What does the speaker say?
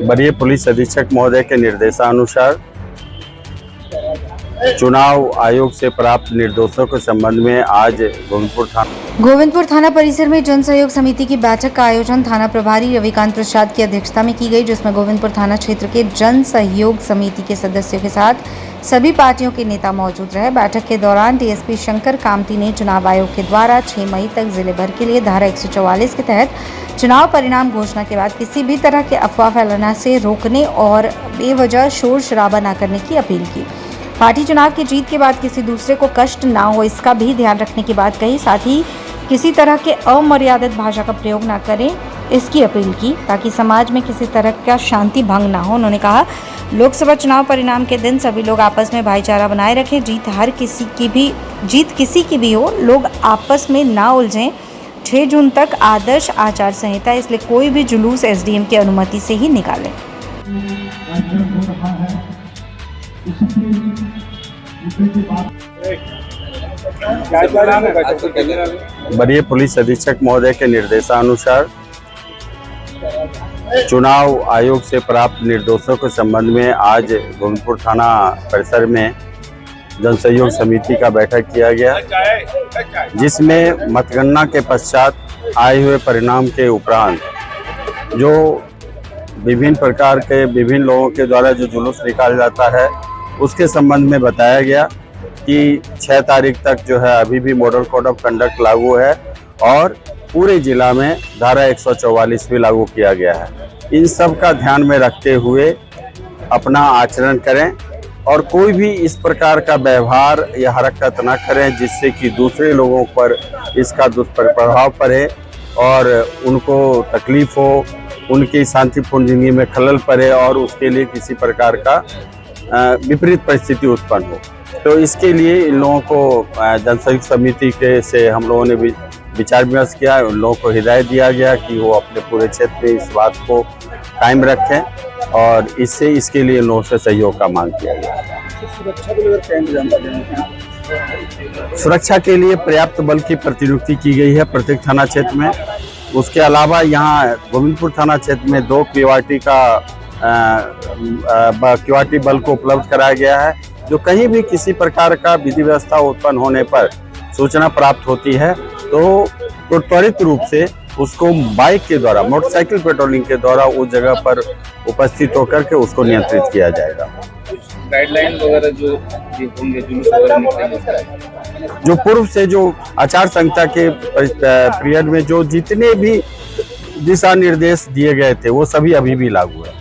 वरीय पुलिस अधीक्षक महोदय के निर्देशानुसार चुनाव आयोग से प्राप्त निर्देशों के संबंध में आज गोविंदपुर थाना परिसर में जन सहयोग समिति की बैठक का आयोजन थाना प्रभारी रविकांत प्रसाद की अध्यक्षता में की गई, जिसमें गोविंदपुर थाना क्षेत्र के जन सहयोग समिति के सदस्यों के साथ सभी पार्टियों के नेता मौजूद रहे। बैठक के दौरान डीएसपी शंकर कामती ने चुनाव आयोग के द्वारा 6 मई तक जिले भर के लिए धारा 144 के तहत चुनाव परिणाम घोषणा के बाद किसी भी तरह के अफवाह फैलाने से रोकने और बेवजह शोर शराबा न करने की अपील की। पार्टी चुनाव की जीत के बाद किसी दूसरे को कष्ट ना हो, इसका भी ध्यान रखने की बात कही। साथ ही किसी तरह के अमर्यादित भाषा का प्रयोग ना करें, इसकी अपील की, ताकि समाज में किसी तरह का शांति भंग ना हो। उन्होंने कहा, लोकसभा चुनाव परिणाम के दिन सभी लोग आपस में भाईचारा बनाए रखें। जीत किसी की भी हो, लोग आपस में ना उलझें। 6 जून तक आदर्श आचार संहिता, इसलिए कोई भी जुलूस एसडीएम की अनुमति से ही निकालें। वरीय पुलिस अधीक्षक महोदय के निर्देशानुसार चुनाव आयोग से प्राप्त निर्देशों के संबंध में आज गोविंदपुर थाना परिसर में जन सहयोग समिति का बैठक किया गया, जिसमें मतगणना के पश्चात आए हुए परिणाम के उपरांत जो विभिन्न प्रकार के विभिन्न लोगों के द्वारा जो जुलूस निकाला जाता है, उसके संबंध में बताया गया कि 6 तारीख तक जो है अभी भी मॉडल कोड ऑफ कंडक्ट लागू है और पूरे जिला में धारा 144 भी लागू किया गया है। इन सब का ध्यान में रखते हुए अपना आचरण करें और कोई भी इस प्रकार का व्यवहार या हरकत न करें जिससे कि दूसरे लोगों पर इसका दुष्प्रभाव पड़े और उनको तकलीफ हो, उनकी शांतिपूर्ण जिंदगी में खलल पड़े और उसके लिए किसी प्रकार का विपरीत परिस्थिति उत्पन्न हो। तो इसके लिए इन लोगों को जन सहयोग समिति के से हम लोगों ने भी विचार विमर्श किया। उन लोगों को हिदायत दिया गया कि वो अपने पूरे क्षेत्र में इस बात को कायम रखें और इसके लिए इन लोगों से सहयोग का मांग किया गया। सुरक्षा के लिए पर्याप्त बल की प्रतिनियुक्ति की गई है प्रत्येक थाना क्षेत्र में। उसके अलावा यहाँ गोविंदपुर थाना क्षेत्र में 2 क्यूआरटी बल को उपलब्ध कराया गया है, जो कहीं भी किसी प्रकार का विधि व्यवस्था उत्पन्न होने पर सूचना प्राप्त होती है तो त्वरित रूप से उसको बाइक के द्वारा, मोटरसाइकिल पेट्रोलिंग के द्वारा उस जगह पर उपस्थित होकर के उसको नियंत्रित किया जाएगा। गाइडलाइन वगैरह जो होंगे, जो पूर्व से जो आचार संहिता के पीरियड में जो जितने भी दिशा निर्देश दिए गए थे वो सभी अभी भी लागू है।